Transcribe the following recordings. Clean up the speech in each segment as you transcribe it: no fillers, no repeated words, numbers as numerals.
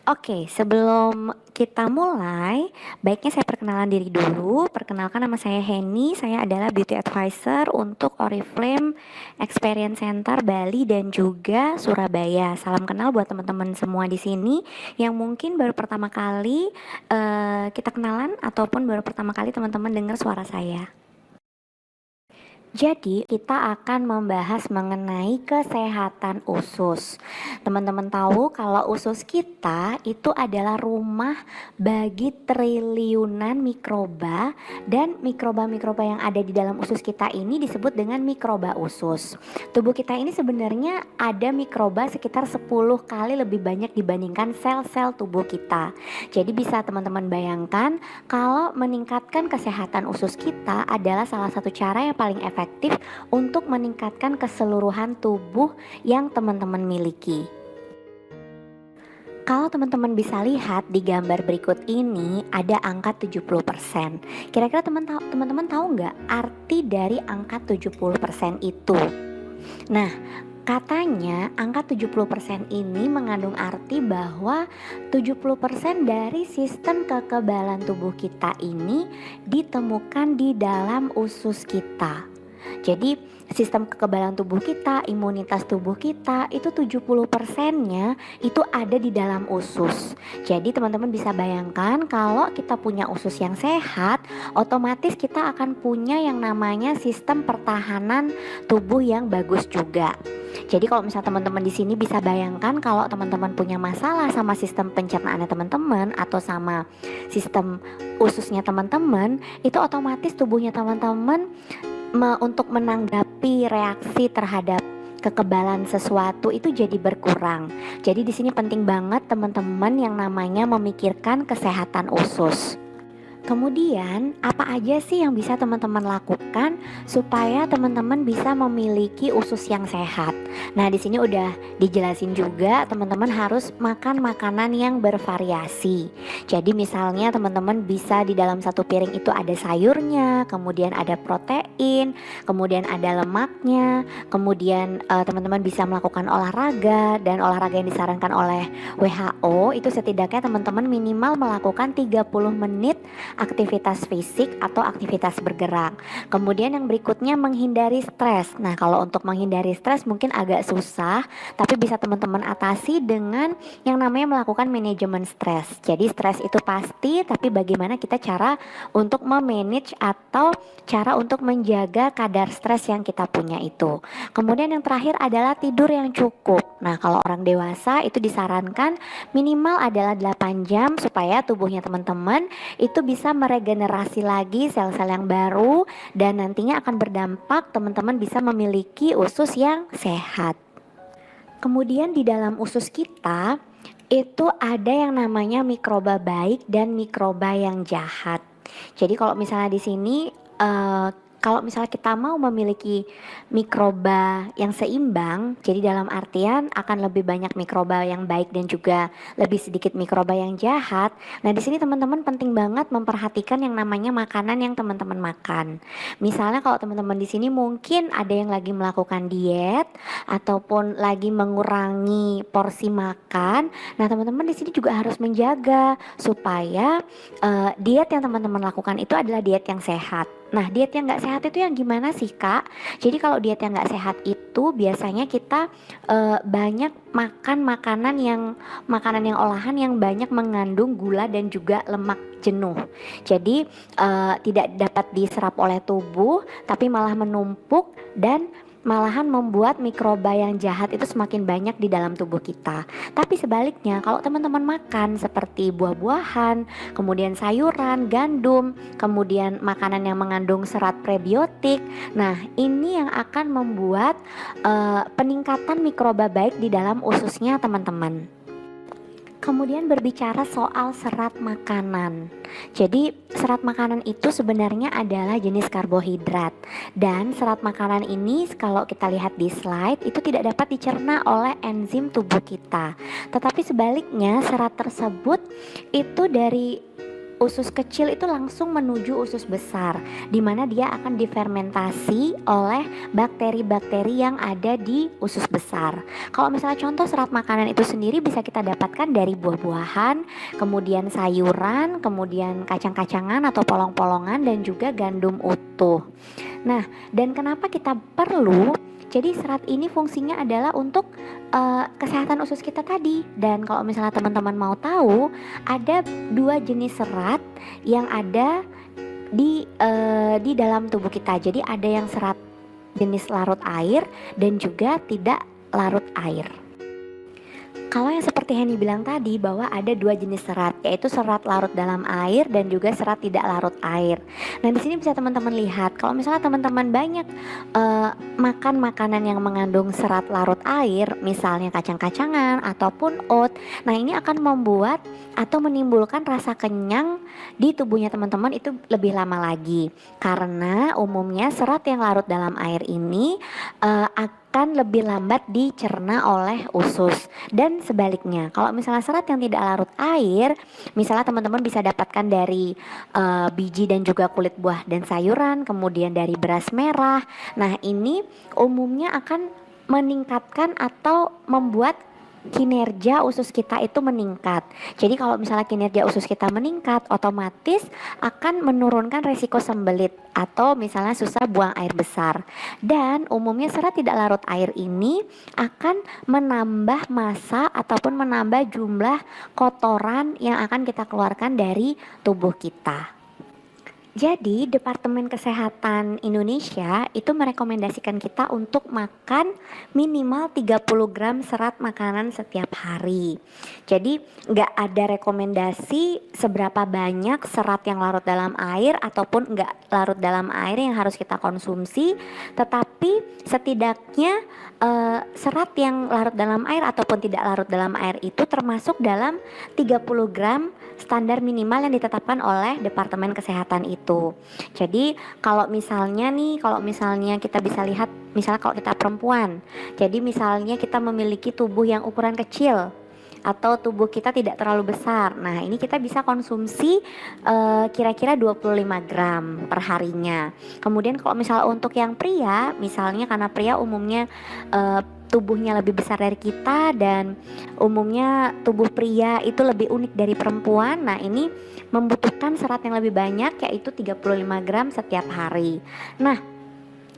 Oke, sebelum kita mulai, baiknya saya perkenalan diri dulu. Perkenalkan, nama saya Henny, saya adalah Beauty Advisor untuk Oriflame Experience Center Bali dan juga Surabaya. Salam kenal buat teman-teman semua di sini yang mungkin baru pertama kali kita kenalan ataupun baru pertama kali teman-teman dengar suara saya. Jadi, kita akan membahas mengenai kesehatan usus. Teman-teman tahu kalau usus kita itu adalah rumah bagi triliunan mikroba, dan mikroba-mikroba yang ada di dalam usus kita ini disebut dengan mikroba usus. Tubuh kita ini sebenarnya ada mikroba sekitar 10 kali lebih banyak dibandingkan sel-sel tubuh kita. Jadi bisa teman-teman bayangkan kalau meningkatkan kesehatan usus kita adalah salah satu cara yang paling efektif untuk meningkatkan keseluruhan tubuh yang teman-teman miliki. Kalau teman-teman bisa lihat di gambar berikut ini ada angka 70%. Kira-kira teman-teman tahu nggak arti dari angka 70% itu? Nah, katanya angka 70% ini mengandung arti bahwa 70% dari sistem kekebalan tubuh kita ini ditemukan di dalam usus kita. Jadi sistem kekebalan tubuh kita, imunitas tubuh kita itu 70%-nya itu ada di dalam usus. Jadi teman-teman bisa bayangkan kalau kita punya usus yang sehat, otomatis kita akan punya yang namanya sistem pertahanan tubuh yang bagus juga. Jadi kalau misalnya teman-teman di sini bisa bayangkan kalau teman-teman punya masalah sama sistem pencernaannya teman-teman atau sama sistem ususnya teman-teman, itu otomatis tubuhnya teman-teman untuk menanggapi reaksi terhadap kekebalan sesuatu itu jadi berkurang. Jadi di sini penting banget teman-teman yang namanya memikirkan kesehatan usus. Kemudian, apa aja sih yang bisa teman-teman lakukan supaya teman-teman bisa memiliki usus yang sehat? Nah, di sini udah dijelasin juga teman-teman harus makan makanan yang bervariasi. Jadi misalnya teman-teman bisa di dalam satu piring itu ada sayurnya, kemudian ada protein, kemudian ada lemaknya, kemudian teman-teman bisa melakukan olahraga, dan olahraga yang disarankan oleh WHO itu setidaknya teman-teman minimal melakukan 30 menit aktivitas fisik atau aktivitas bergerak. Kemudian yang berikutnya menghindari stres. Nah, kalau untuk menghindari stres mungkin agak susah, tapi bisa teman-teman atasi dengan yang namanya melakukan manajemen stres. Jadi stres itu pasti, tapi bagaimana kita cara untuk memanage atau cara untuk menjaga kadar stres yang kita punya itu. Kemudian yang terakhir adalah tidur yang cukup. Nah, kalau orang dewasa itu disarankan minimal adalah 8 jam supaya tubuhnya teman-teman itu bisa meregenerasi lagi sel-sel yang baru, dan nantinya akan berdampak teman-teman bisa memiliki usus yang sehat. Kemudian di dalam usus kita itu ada yang namanya mikroba baik dan mikroba yang jahat. Jadi kalau misalnya di sini kalau misalnya kita mau memiliki mikroba yang seimbang, jadi dalam artian akan lebih banyak mikroba yang baik dan juga lebih sedikit mikroba yang jahat. Nah, di sini teman-teman penting banget memperhatikan yang namanya makanan yang teman-teman makan. Misalnya kalau teman-teman di sini mungkin ada yang lagi melakukan diet ataupun lagi mengurangi porsi makan. Nah, teman-teman di sini juga harus menjaga supaya diet yang teman-teman lakukan itu adalah diet yang sehat. Nah, diet yang nggak sehat itu yang gimana sih, Kak? Jadi kalau diet yang nggak sehat itu biasanya kita banyak makan makanan yang olahan yang banyak mengandung gula dan juga lemak jenuh. Jadi tidak dapat diserap oleh tubuh, tapi malah menumpuk dan malahan membuat mikroba yang jahat itu semakin banyak di dalam tubuh kita. Tapi sebaliknya, kalau teman-teman makan seperti buah-buahan, kemudian sayuran, gandum, kemudian makanan yang mengandung serat prebiotik, nah ini yang akan membuat peningkatan mikroba baik di dalam ususnya teman-teman. Kemudian berbicara soal serat makanan. Jadi serat makanan itu sebenarnya adalah jenis karbohidrat, dan serat makanan ini kalau kita lihat di slide itu tidak dapat dicerna oleh enzim tubuh kita. Tetapi sebaliknya serat tersebut itu dari usus kecil itu langsung menuju usus besar, di mana dia akan difermentasi oleh bakteri-bakteri yang ada di usus besar. Kalau misalnya contoh serat makanan itu sendiri bisa kita dapatkan dari buah-buahan, kemudian sayuran, kemudian kacang-kacangan atau polong-polongan, dan juga gandum utuh. Nah, dan kenapa kita perlu? Jadi serat ini fungsinya adalah untuk kesehatan usus kita tadi. Dan kalau misalnya teman-teman mau tahu, ada dua jenis serat yang ada di dalam tubuh kita. Jadi ada yang serat jenis larut air dan juga tidak larut air. Kalau yang seperti Henny bilang tadi bahwa ada dua jenis serat, yaitu serat larut dalam air dan juga serat tidak larut air. Nah, di sini bisa teman-teman lihat kalau misalnya teman-teman banyak makan makanan yang mengandung serat larut air, misalnya kacang-kacangan ataupun oat. Nah, ini akan membuat atau menimbulkan rasa kenyang di tubuhnya teman-teman itu lebih lama lagi. Karena umumnya serat yang larut dalam air ini akan lebih lambat dicerna oleh usus. Dan sebaliknya, kalau misalnya serat yang tidak larut air, misalnya teman-teman bisa dapatkan dari biji dan juga kulit buah dan sayuran, kemudian dari beras merah. Nah, ini umumnya akan meningkatkan atau membuat kinerja usus kita itu meningkat. Jadi kalau misalnya kinerja usus kita meningkat, otomatis akan menurunkan resiko sembelit atau misalnya susah buang air besar. Dan umumnya serat tidak larut air ini akan menambah massa ataupun menambah jumlah kotoran yang akan kita keluarkan dari tubuh kita. Jadi Departemen Kesehatan Indonesia itu merekomendasikan kita untuk makan minimal 30 gram serat makanan setiap hari. Jadi nggak ada rekomendasi seberapa banyak serat yang larut dalam air ataupun nggak larut dalam air yang harus kita konsumsi, tetapi setidaknya serat yang larut dalam air ataupun tidak larut dalam air itu termasuk dalam 30 gram standar minimal yang ditetapkan oleh Departemen Kesehatan itu. Jadi kalau misalnya kita bisa lihat, misalnya kalau kita perempuan, jadi misalnya kita memiliki tubuh yang ukuran kecil atau tubuh kita tidak terlalu besar. Nah, ini kita bisa konsumsi kira-kira 25 gram per harinya. Kemudian kalau misalnya untuk yang pria, misalnya karena pria umumnya tubuhnya lebih besar dari kita dan umumnya tubuh pria itu lebih unik dari perempuan. Nah, ini membutuhkan serat yang lebih banyak, yaitu 35 gram setiap hari. Nah,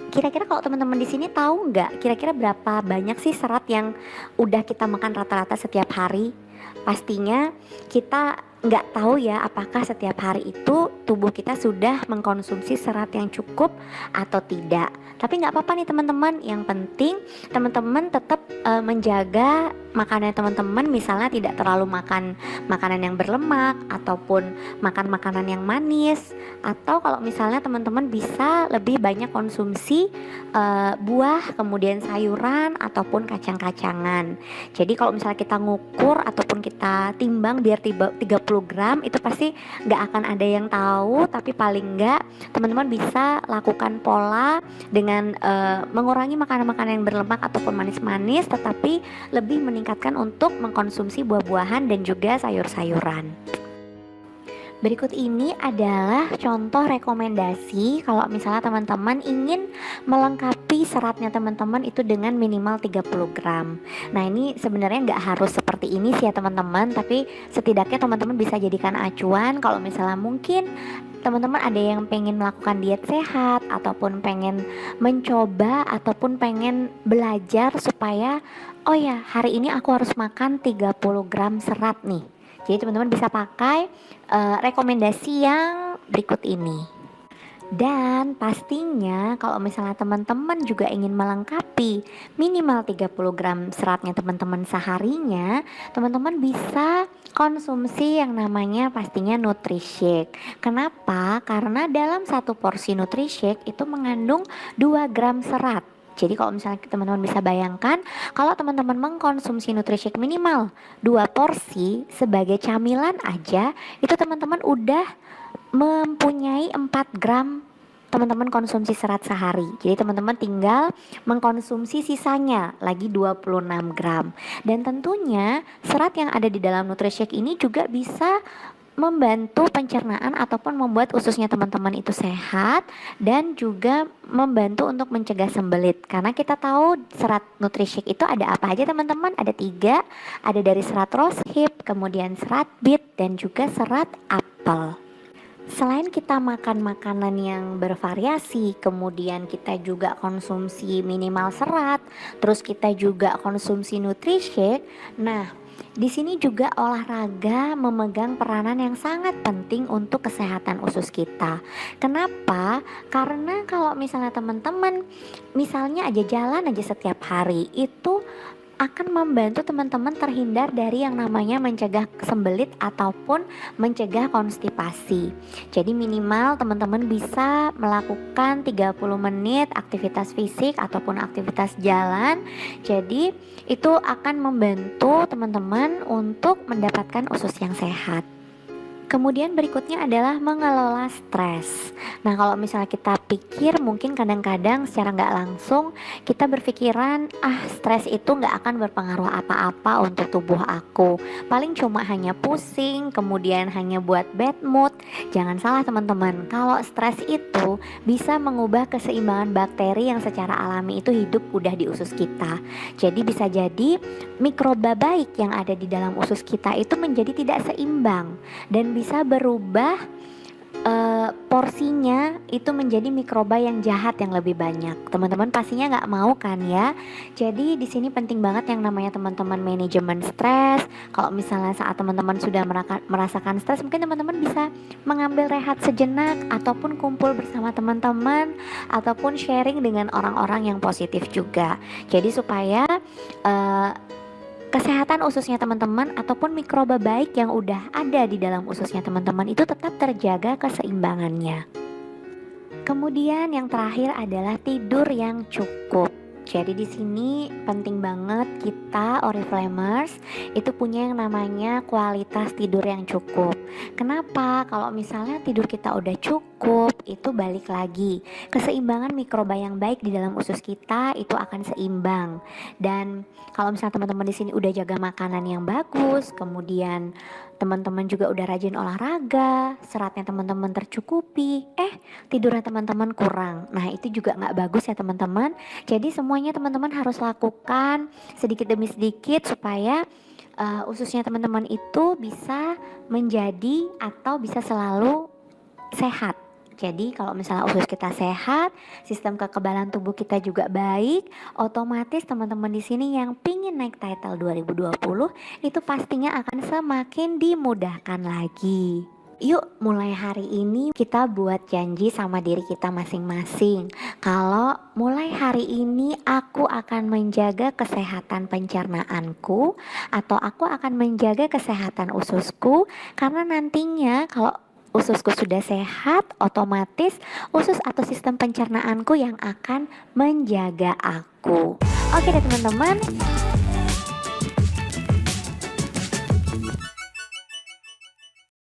kira-kira kalau teman-teman di sini tahu nggak kira-kira berapa banyak sih serat yang udah kita makan rata-rata setiap hari? Pastinya kita nggak tahu ya apakah setiap hari itu tubuh kita sudah mengkonsumsi serat yang cukup atau tidak. Tapi nggak apa-apa nih teman-teman, yang penting teman-teman tetap menjaga makanan teman-teman, misalnya tidak terlalu makan makanan yang berlemak ataupun makan makanan yang manis, atau kalau misalnya teman-teman bisa lebih banyak konsumsi buah, kemudian sayuran ataupun kacang-kacangan. Jadi kalau misalnya kita ngukur ataupun kita timbang biar 30 gram, itu pasti nggak akan ada yang tahu, tapi paling nggak teman-teman bisa lakukan pola dengan mengurangi makanan-makanan yang berlemak ataupun manis-manis, tetapi lebih meningkatkan untuk mengkonsumsi buah-buahan dan juga sayur-sayuran. Berikut ini adalah contoh rekomendasi kalau misalnya teman-teman ingin melengkapi seratnya teman-teman itu dengan minimal 30 gram. Nah, ini sebenarnya nggak harus seperti ini sih ya teman-teman, tapi setidaknya teman-teman bisa jadikan acuan kalau misalnya mungkin teman-teman ada yang pengen melakukan diet sehat ataupun pengen mencoba ataupun pengen belajar supaya oh ya, hari ini aku harus makan 30 gram serat nih. Jadi teman-teman bisa pakai rekomendasi yang berikut ini. Dan pastinya kalau misalnya teman-teman juga ingin melengkapi minimal 30 gram seratnya teman-teman seharinya, teman-teman bisa konsumsi yang namanya pastinya NutriShake. Kenapa? Karena dalam satu porsi NutriShake itu mengandung 2 gram serat. Jadi kalau misalnya teman-teman bisa bayangkan, kalau teman-teman mengkonsumsi NutriShake minimal 2 porsi sebagai camilan aja, itu teman-teman udah mempunyai 4 gram teman-teman konsumsi serat sehari. Jadi teman-teman tinggal mengkonsumsi sisanya lagi 26 gram. Dan tentunya serat yang ada di dalam NutriShake ini juga bisa membantu pencernaan ataupun membuat ususnya teman-teman itu sehat, dan juga membantu untuk mencegah sembelit. Karena kita tahu serat Nutrishic itu ada apa aja teman-teman? Ada 3, ada dari serat rosehip, kemudian serat beet, dan juga serat apel. Selain kita makan makanan yang bervariasi, kemudian kita juga konsumsi minimal serat, terus kita juga konsumsi Nutrishic. Nah, di sini juga olahraga memegang peranan yang sangat penting untuk kesehatan usus kita. Kenapa? Karena kalau misalnya teman-teman misalnya aja jalan aja setiap hari, itu akan membantu teman-teman terhindar dari yang namanya mencegah sembelit ataupun mencegah konstipasi. Jadi minimal teman-teman bisa melakukan 30 menit aktivitas fisik ataupun aktivitas jalan. Jadi itu akan membantu teman-teman untuk mendapatkan usus yang sehat. Kemudian berikutnya adalah mengelola stres. Nah, kalau misalnya kita pikir, mungkin kadang-kadang secara nggak langsung kita berpikiran, stres itu nggak akan berpengaruh apa-apa untuk tubuh aku. Paling cuma hanya pusing, kemudian hanya buat bad mood. Jangan salah teman-teman, kalau stres itu bisa mengubah keseimbangan bakteri yang secara alami itu hidup udah di usus kita. Jadi bisa jadi mikroba baik yang ada di dalam usus kita itu menjadi tidak seimbang dan bisa berubah porsinya itu menjadi mikroba yang jahat yang lebih banyak. Teman-teman pastinya nggak mau kan ya. Jadi di sini penting banget yang namanya teman-teman manajemen stres. Kalau misalnya saat teman-teman sudah merasakan stres, mungkin teman-teman bisa mengambil rehat sejenak ataupun kumpul bersama teman-teman ataupun sharing dengan orang-orang yang positif juga. Jadi supaya kesehatan ususnya teman-teman ataupun mikroba baik yang udah ada di dalam ususnya teman-teman itu tetap terjaga keseimbangannya. Kemudian yang terakhir adalah tidur yang cukup. Jadi di sini penting banget kita Oriflamers itu punya yang namanya kualitas tidur yang cukup. Kenapa? Kalau misalnya tidur kita udah cukup, itu balik lagi keseimbangan mikroba yang baik di dalam usus kita itu akan seimbang. Dan kalau misalnya teman-teman di sini udah jaga makanan yang bagus, kemudian teman-teman juga udah rajin olahraga, seratnya teman-teman tercukupi, tidurnya teman-teman kurang. Nah, itu juga nggak bagus ya teman-teman. Jadi semuanya teman-teman harus lakukan sedikit demi sedikit supaya ususnya teman-teman itu bisa menjadi atau bisa selalu sehat. Jadi kalau misalnya usus kita sehat, sistem kekebalan tubuh kita juga baik, otomatis teman-teman di sini yang pingin naik title 2020 itu pastinya akan semakin dimudahkan lagi. Yuk mulai hari ini kita buat janji sama diri kita masing-masing. Kalau mulai hari ini aku akan menjaga kesehatan pencernaanku atau aku akan menjaga kesehatan ususku, karena nantinya kalau ususku sudah sehat, otomatis usus atau sistem pencernaanku yang akan menjaga aku. Oke deh teman-teman,